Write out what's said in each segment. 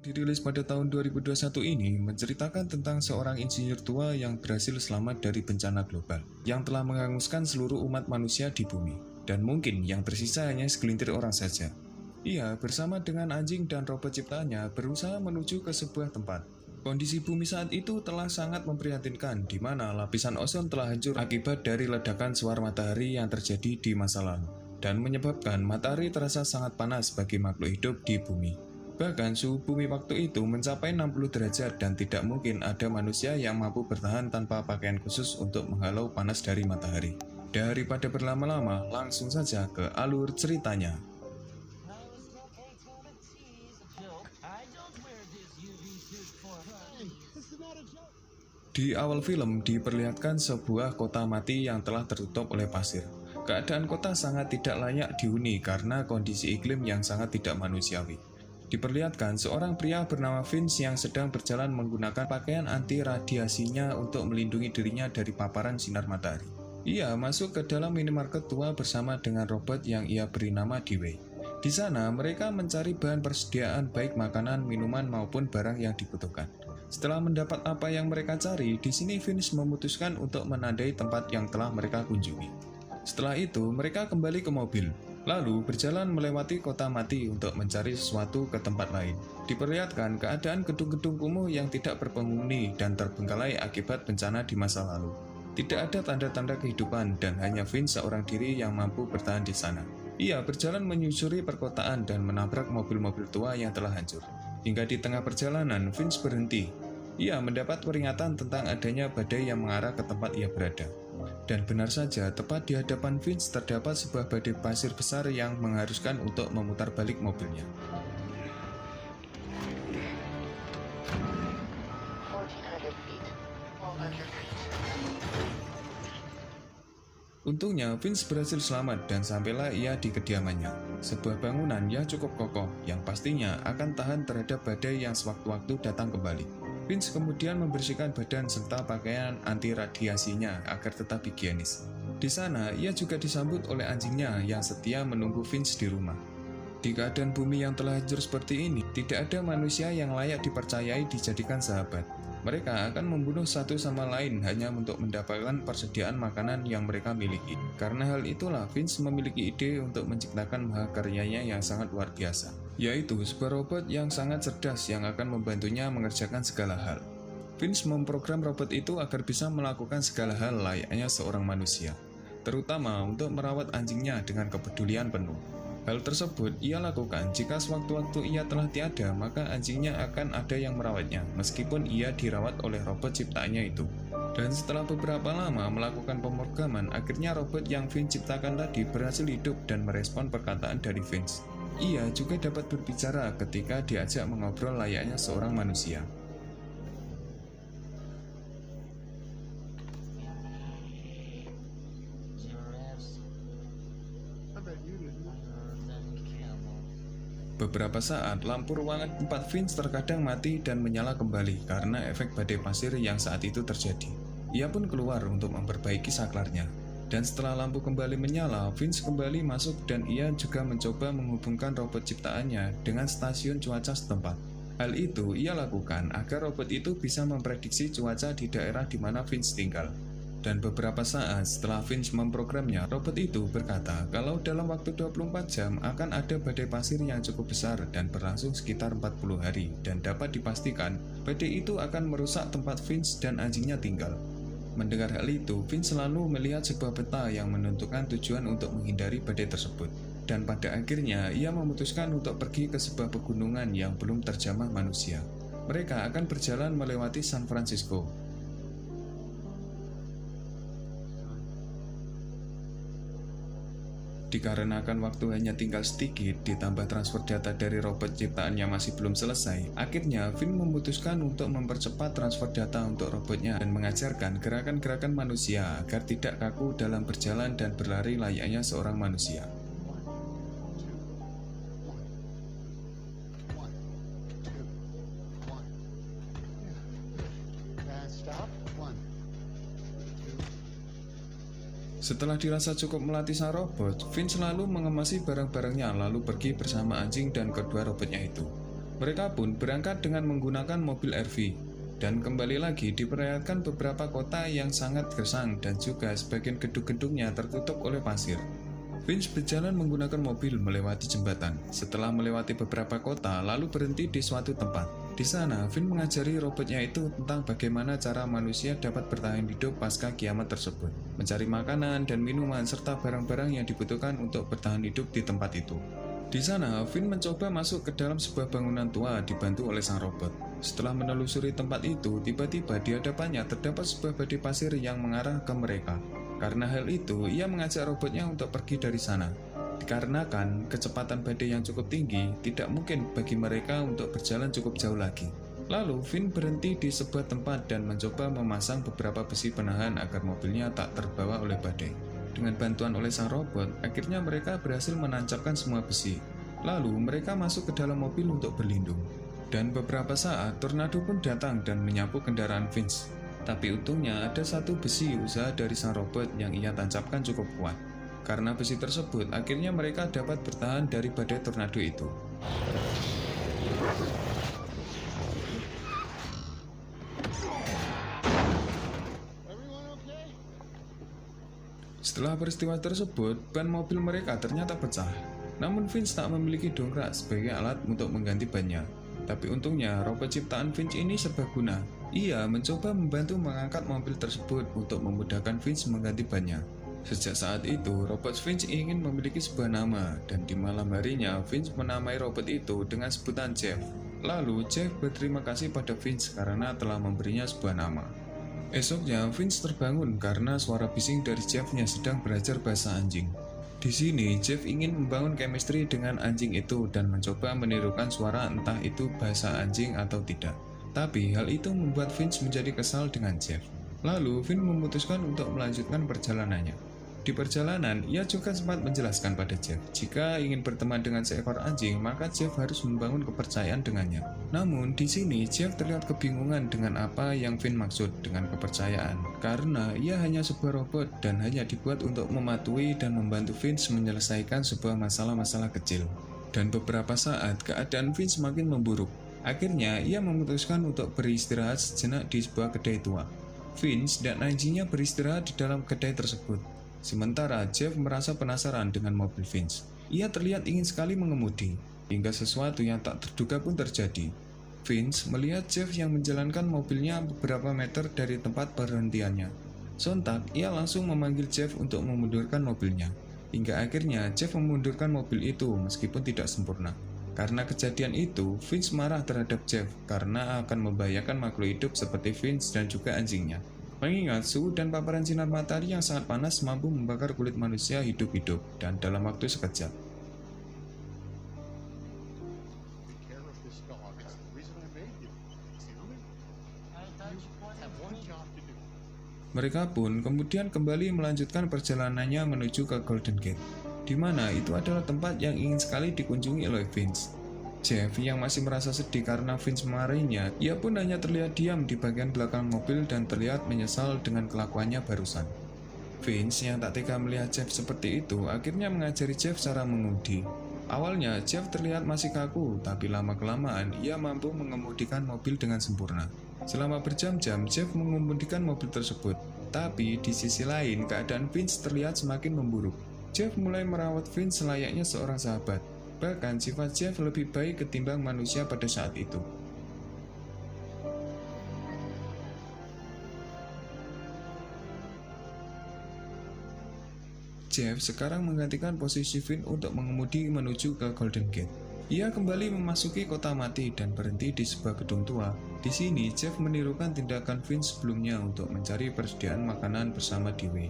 Dirilis pada tahun 2021 ini menceritakan tentang seorang insinyur tua yang berhasil selamat dari bencana global yang telah menghanguskan seluruh umat manusia di bumi, dan mungkin yang tersisa hanya segelintir orang saja. Ia bersama dengan anjing dan robot ciptaannya berusaha menuju ke sebuah tempat. Kondisi bumi saat itu telah sangat memprihatinkan, di mana lapisan ozon telah hancur akibat dari ledakan suar matahari yang terjadi di masa lalu, dan menyebabkan matahari terasa sangat panas bagi makhluk hidup di bumi. Bahkan suhu bumi waktu itu mencapai 60 derajat dan tidak mungkin ada manusia yang mampu bertahan tanpa pakaian khusus untuk menghalau panas dari matahari. Daripada berlama-lama, langsung saja ke alur ceritanya. Di awal film diperlihatkan sebuah kota mati yang telah tertutup oleh pasir. Keadaan kota sangat tidak layak dihuni karena kondisi iklim yang sangat tidak manusiawi. Diperlihatkan seorang pria bernama Vince yang sedang berjalan menggunakan pakaian anti radiasinya untuk melindungi dirinya dari paparan sinar matahari. Ia masuk ke dalam minimarket tua bersama dengan robot yang ia beri nama Dewey. Di sana mereka mencari bahan persediaan baik makanan, minuman maupun barang yang dibutuhkan. Setelah mendapat apa yang mereka cari, di sini Vince memutuskan untuk menandai tempat yang telah mereka kunjungi. Setelah itu, mereka kembali ke mobil, lalu berjalan melewati kota mati untuk mencari sesuatu ke tempat lain. Diperlihatkan keadaan gedung-gedung kumuh yang tidak berpenghuni dan terbengkalai akibat bencana di masa lalu. Tidak ada tanda-tanda kehidupan dan hanya Vince seorang diri yang mampu bertahan di sana. Ia berjalan menyusuri perkotaan dan menabrak mobil-mobil tua yang telah hancur. Hingga di tengah perjalanan, Vince berhenti. Ia mendapat peringatan tentang adanya badai yang mengarah ke tempat ia berada. Dan benar saja, tepat di hadapan Vince terdapat sebuah badai pasir besar yang mengharuskan untuk memutar balik mobilnya. Untungnya, Vince berhasil selamat dan sampailah ia di kediamannya. Sebuah bangunan yang cukup kokoh, yang pastinya akan tahan terhadap badai yang sewaktu-waktu datang kembali. Vince kemudian membersihkan badan serta pakaian anti radiasinya agar tetap higienis. Di sana, ia juga disambut oleh anjingnya yang setia menunggu Vince di rumah. Di keadaan bumi yang telah hancur seperti ini, tidak ada manusia yang layak dipercayai dijadikan sahabat. Mereka akan membunuh satu sama lain hanya untuk mendapatkan persediaan makanan yang mereka miliki. Karena hal itulah Vince memiliki ide untuk menciptakan mahakaryanya yang sangat luar biasa, yaitu sebuah robot yang sangat cerdas yang akan membantunya mengerjakan segala hal. Vince memprogram robot itu agar bisa melakukan segala hal layaknya seorang manusia, terutama untuk merawat anjingnya dengan kepedulian penuh. Hal tersebut ia lakukan jika sewaktu-waktu ia telah tiada, maka anjingnya akan ada yang merawatnya, meskipun ia dirawat oleh robot ciptaannya itu. Dan setelah beberapa lama melakukan pemrograman, akhirnya robot yang Vince ciptakan tadi berhasil hidup dan merespon perkataan dari Vince. Ia juga dapat berbicara ketika diajak mengobrol layaknya seorang manusia. Beberapa saat, lampu ruangan tempat Vince terkadang mati dan menyala kembali karena efek badai pasir yang saat itu terjadi. Ia pun keluar untuk memperbaiki saklarnya. Dan setelah lampu kembali menyala, Vince kembali masuk dan ia juga mencoba menghubungkan robot ciptaannya dengan stasiun cuaca setempat. Hal itu ia lakukan agar robot itu bisa memprediksi cuaca di daerah di mana Vince tinggal. Dan beberapa saat setelah Vince memprogramnya, robot itu berkata kalau dalam waktu 24 jam akan ada badai pasir yang cukup besar dan berlangsung sekitar 40 hari, dan dapat dipastikan badai itu akan merusak tempat Vince dan anjingnya tinggal. Mendengar hal itu, Vince selalu melihat sebuah peta yang menentukan tujuan untuk menghindari badai tersebut. Dan pada akhirnya, ia memutuskan untuk pergi ke sebuah pegunungan yang belum terjamah manusia. Mereka akan berjalan melewati San Francisco. Dikarenakan waktu hanya tinggal sedikit, ditambah transfer data dari robot ciptaannya masih belum selesai, akhirnya Vince memutuskan untuk mempercepat transfer data untuk robotnya dan mengajarkan gerakan-gerakan manusia agar tidak kaku dalam berjalan dan berlari layaknya seorang manusia. Setelah dirasa cukup melatih sang robot, Vince lalu mengemasi barang-barangnya lalu pergi bersama anjing dan kedua robotnya itu. Mereka pun berangkat dengan menggunakan mobil RV, dan kembali lagi diperlihatkan beberapa kota yang sangat gersang dan juga sebagian gedung-gedungnya tertutup oleh pasir. Vince berjalan menggunakan mobil melewati jembatan. Setelah melewati beberapa kota, lalu berhenti di suatu tempat. Di sana, Vince mengajari robotnya itu tentang bagaimana cara manusia dapat bertahan hidup pasca kiamat tersebut, mencari makanan dan minuman serta barang-barang yang dibutuhkan untuk bertahan hidup di tempat itu. Di sana, Vince mencoba masuk ke dalam sebuah bangunan tua dibantu oleh sang robot. Setelah menelusuri tempat itu, tiba-tiba di hadapannya terdapat sebuah badai pasir yang mengarah ke mereka. Karena hal itu, ia mengajak robotnya untuk pergi dari sana. Dikarenakan kecepatan badai yang cukup tinggi, tidak mungkin bagi mereka untuk berjalan cukup jauh lagi. Lalu, Vince berhenti di sebuah tempat dan mencoba memasang beberapa besi penahan agar mobilnya tak terbawa oleh badai. Dengan bantuan oleh sang robot, akhirnya mereka berhasil menancapkan semua besi. Lalu, mereka masuk ke dalam mobil untuk berlindung. Dan beberapa saat, tornado pun datang dan menyapu kendaraan Vince. Tapi untungnya ada satu besi usaha dari sang robot yang ia tancapkan cukup kuat. Karena besi tersebut, akhirnya mereka dapat bertahan dari badai tornado itu. Setelah peristiwa tersebut, ban mobil mereka ternyata pecah. Namun Vince tak memiliki dongkrak sebagai alat untuk mengganti bannya. Tapi untungnya, robot ciptaan Vince ini serbaguna. Ia mencoba membantu mengangkat mobil tersebut untuk memudahkan Vince mengganti bannya. Sejak saat itu, robot Vince ingin memiliki sebuah nama, dan di malam harinya, Vince menamai robot itu dengan sebutan Jeff. Lalu, Jeff berterima kasih pada Vince karena telah memberinya sebuah nama. Esoknya, Vince terbangun karena suara bising dari Jeff yang sedang belajar bahasa anjing. Di sini, Jeff ingin membangun chemistry dengan anjing itu dan mencoba menirukan suara entah itu bahasa anjing atau tidak. Tapi, hal itu membuat Vince menjadi kesal dengan Jeff. Lalu, Vince memutuskan untuk melanjutkan perjalanannya. Di perjalanan, ia juga sempat menjelaskan pada Jeff, jika ingin berteman dengan seekor anjing, maka Jeff harus membangun kepercayaan dengannya. Namun, di sini Jeff terlihat kebingungan dengan apa yang Vince maksud dengan kepercayaan, karena ia hanya sebuah robot dan hanya dibuat untuk mematuhi dan membantu Vince menyelesaikan sebuah masalah-masalah kecil. Dan beberapa saat, keadaan Vince semakin memburuk. Akhirnya, ia memutuskan untuk beristirahat sejenak di sebuah kedai tua. Vince dan anjingnya beristirahat di dalam kedai tersebut. Sementara Jeff merasa penasaran dengan mobil Vince. Ia terlihat ingin sekali mengemudi, hingga sesuatu yang tak terduga pun terjadi. Vince melihat Jeff yang menjalankan mobilnya beberapa meter dari tempat perhentiannya. Sontak, ia langsung memanggil Jeff untuk memundurkan mobilnya. Hingga akhirnya Jeff memundurkan mobil itu meskipun tidak sempurna. Karena kejadian itu, Vince marah terhadap Jeff karena akan membahayakan makhluk hidup seperti Vince dan juga anjingnya. Mengingat suhu dan paparan sinar matahari yang sangat panas mampu membakar kulit manusia hidup-hidup dan dalam waktu sekejap. Mereka pun kemudian kembali melanjutkan perjalanannya menuju ke Golden Gate, di mana itu adalah tempat yang ingin sekali dikunjungi oleh Vince. Jeff yang masih merasa sedih karena Vince memarahinya, ia pun hanya terlihat diam di bagian belakang mobil dan terlihat menyesal dengan kelakuannya barusan. Vince yang tak tega melihat Jeff seperti itu, akhirnya mengajari Jeff cara mengemudi. Awalnya, Jeff terlihat masih kaku, tapi lama-kelamaan ia mampu mengemudikan mobil dengan sempurna. Selama berjam-jam, Jeff mengemudikan mobil tersebut. Tapi, di sisi lain, keadaan Vince terlihat semakin memburuk. Jeff mulai merawat Vince selayaknya seorang sahabat. Bahkan sifat Jeff lebih baik ketimbang manusia pada saat itu. Jeff sekarang menggantikan posisi Vince untuk mengemudi menuju ke Golden Gate. Ia kembali memasuki kota mati dan berhenti di sebuah gedung tua. Di sini, Jeff menirukan tindakan Vince sebelumnya untuk mencari persediaan makanan bersama Dewey.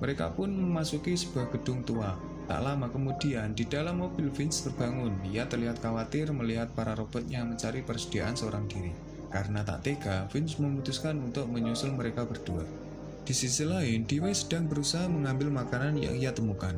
Mereka pun memasuki sebuah gedung tua. Tak lama kemudian, di dalam mobil Vince terbangun. Ia terlihat khawatir melihat para robotnya mencari persediaan seorang diri. Karena tak tega, Vince memutuskan untuk menyusul mereka berdua. Di sisi lain, Dewey sedang berusaha mengambil makanan yang ia temukan.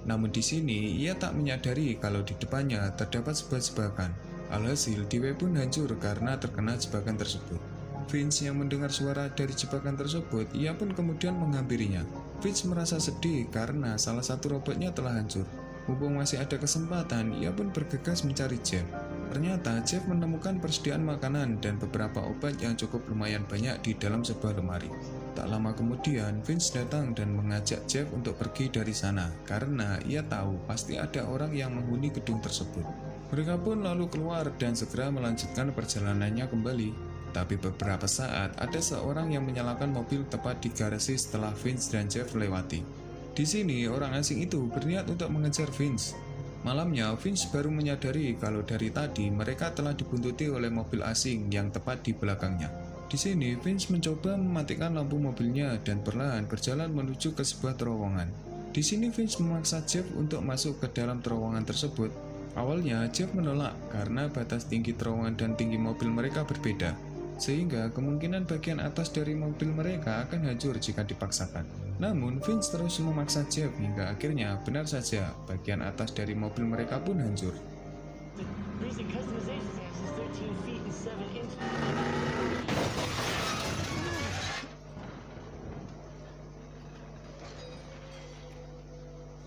Namun di sini, ia tak menyadari kalau di depannya terdapat sebuah jebakan. Alhasil, Dewey pun hancur karena terkena jebakan tersebut. Vince yang mendengar suara dari jebakan tersebut, ia pun kemudian menghampirinya. Vince merasa sedih karena salah satu robotnya telah hancur. Mumpung masih ada kesempatan, ia pun bergegas mencari Jeff. Ternyata Jeff menemukan persediaan makanan dan beberapa obat yang cukup lumayan banyak di dalam sebuah lemari. Tak lama kemudian, Vince datang dan mengajak Jeff untuk pergi dari sana karena ia tahu pasti ada orang yang menghuni gedung tersebut. Mereka pun lalu keluar dan segera melanjutkan perjalanannya kembali. Tapi beberapa saat, ada seorang yang menyalakan mobil tepat di garasi setelah Vince dan Jeff melewati. Di sini, orang asing itu berniat untuk mengejar Vince. Malamnya, Vince baru menyadari kalau dari tadi mereka telah dibuntuti oleh mobil asing yang tepat di belakangnya. Di sini, Vince mencoba mematikan lampu mobilnya dan perlahan berjalan menuju ke sebuah terowongan. Di sini, Vince memaksa Jeff untuk masuk ke dalam terowongan tersebut. Awalnya, Jeff menolak karena batas tinggi terowongan dan tinggi mobil mereka berbeda, sehingga kemungkinan bagian atas dari mobil mereka akan hancur jika dipaksakan. Namun, Vince terus memaksa Jeff hingga akhirnya benar saja bagian atas dari mobil mereka pun hancur.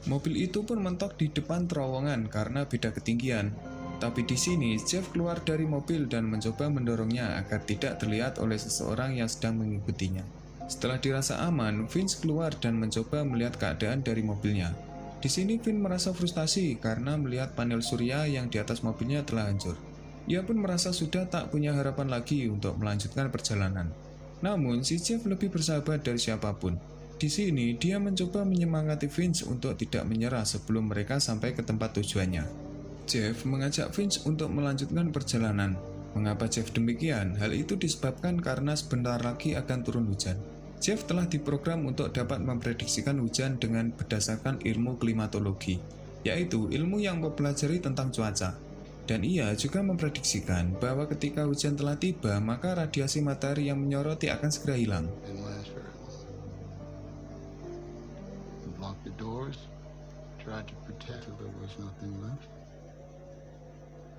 Mobil itu pun mentok di depan terowongan karena beda ketinggian. Tapi di sini, Jeff keluar dari mobil dan mencoba mendorongnya agar tidak terlihat oleh seseorang yang sedang mengikutinya. Setelah dirasa aman, Vince keluar dan mencoba melihat keadaan dari mobilnya. Di sini, Vince merasa frustasi karena melihat panel surya yang di atas mobilnya telah hancur. Ia pun merasa sudah tak punya harapan lagi untuk melanjutkan perjalanan. Namun, si Jeff lebih bersahabat dari siapapun. Di sini, dia mencoba menyemangati Vince untuk tidak menyerah sebelum mereka sampai ke tempat tujuannya. Jeff mengajak Vince untuk melanjutkan perjalanan. Mengapa Jeff demikian? Hal itu disebabkan karena sebentar lagi akan turun hujan. Jeff telah diprogram untuk dapat memprediksikan hujan dengan berdasarkan ilmu klimatologi, yaitu ilmu yang mempelajari tentang cuaca. Dan ia juga memprediksikan bahwa ketika hujan telah tiba, maka radiasi matahari yang menyoroti akan segera hilang.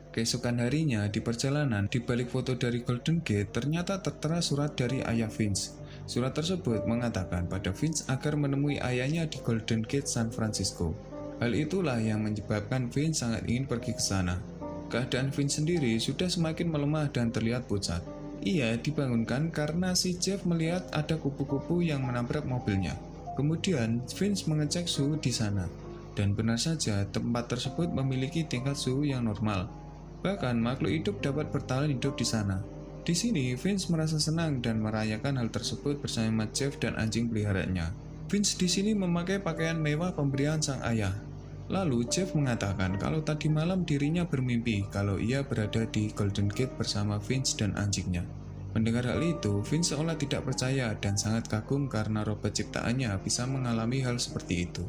Keesokan harinya, di perjalanan, di balik foto dari Golden Gate, ternyata tertera surat dari ayah Vince. Surat tersebut mengatakan pada Vince agar menemui ayahnya di Golden Gate, San Francisco. Hal itulah yang menyebabkan Vince sangat ingin pergi ke sana. Keadaan Vince sendiri sudah semakin melemah dan terlihat pucat. Ia dibangunkan karena si Jeff melihat ada kupu-kupu yang menabrak mobilnya. Kemudian, Vince mengecek suhu di sana. Dan benar saja, tempat tersebut memiliki tingkat suhu yang normal. Bahkan, makhluk hidup dapat bertahan hidup di sana. Di sini, Vince merasa senang dan merayakan hal tersebut bersama Jeff dan anjing peliharaannya. Vince di sini memakai pakaian mewah pemberian sang ayah. Lalu, Jeff mengatakan kalau tadi malam dirinya bermimpi kalau ia berada di Golden Gate bersama Vince dan anjingnya. Mendengar hal itu, Vince seolah tidak percaya dan sangat kagum karena robot ciptaannya bisa mengalami hal seperti itu.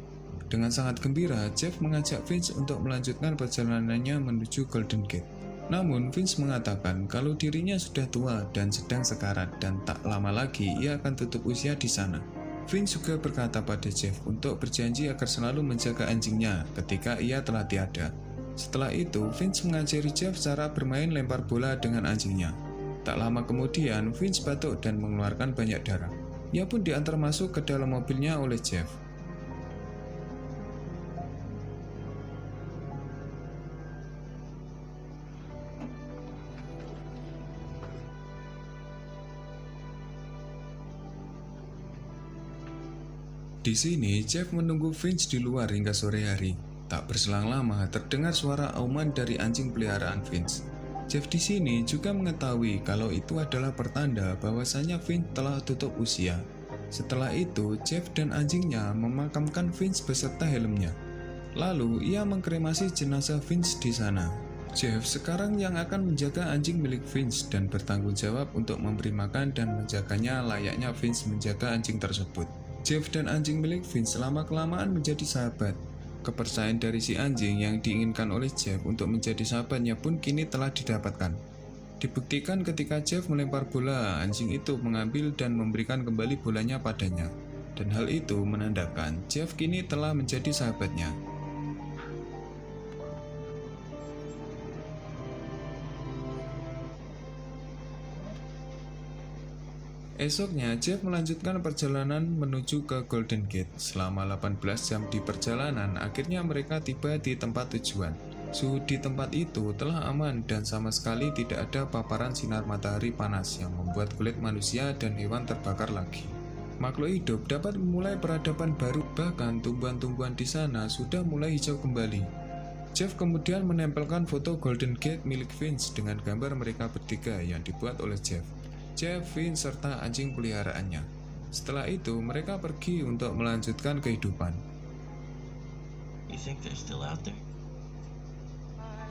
Dengan sangat gembira, Jeff mengajak Vince untuk melanjutkan perjalanannya menuju Golden Gate. Namun, Vince mengatakan kalau dirinya sudah tua dan sedang sekarat dan tak lama lagi ia akan tutup usia di sana. Vince juga berkata pada Jeff untuk berjanji agar selalu menjaga anjingnya ketika ia telah tiada. Setelah itu, Vince mengajari Jeff cara bermain lempar bola dengan anjingnya. Tak lama kemudian, Vince batuk dan mengeluarkan banyak darah. Ia pun diantar masuk ke dalam mobilnya oleh Jeff. Di sini, Jeff menunggu Vince di luar hingga sore hari. Tak berselang lama, terdengar suara auman dari anjing peliharaan Vince. Jeff di sini juga mengetahui kalau itu adalah pertanda bahwasanya Vince telah tutup usia. Setelah itu, Jeff dan anjingnya memakamkan Vince beserta helmnya. Lalu, ia mengkremasi jenazah Vince di sana. Jeff sekarang yang akan menjaga anjing milik Vince dan bertanggung jawab untuk memberi makan dan menjaganya layaknya Vince menjaga anjing tersebut. Jeff dan anjing milik Vince lama-kelamaan menjadi sahabat. Kepercayaan dari si anjing yang diinginkan oleh Jeff untuk menjadi sahabatnya pun kini telah didapatkan. Dibuktikan ketika Jeff melempar bola, anjing itu mengambil dan memberikan kembali bolanya padanya. Dan hal itu menandakan Jeff kini telah menjadi sahabatnya. Esoknya, Jeff melanjutkan perjalanan menuju ke Golden Gate. Selama 18 jam di perjalanan, akhirnya mereka tiba di tempat tujuan. Suhu di tempat itu telah aman dan sama sekali tidak ada paparan sinar matahari panas yang membuat kulit manusia dan hewan terbakar lagi. Makhluk hidup dapat memulai peradaban baru, bahkan tumbuhan-tumbuhan di sana sudah mulai hijau kembali. Jeff kemudian menempelkan foto Golden Gate milik Vince dengan gambar mereka bertiga yang dibuat oleh Jeff, Vince, serta anjing peliharaannya. Setelah itu, mereka pergi untuk melanjutkan kehidupan. You think they're still out there?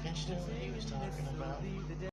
Vince knew what he was talking about.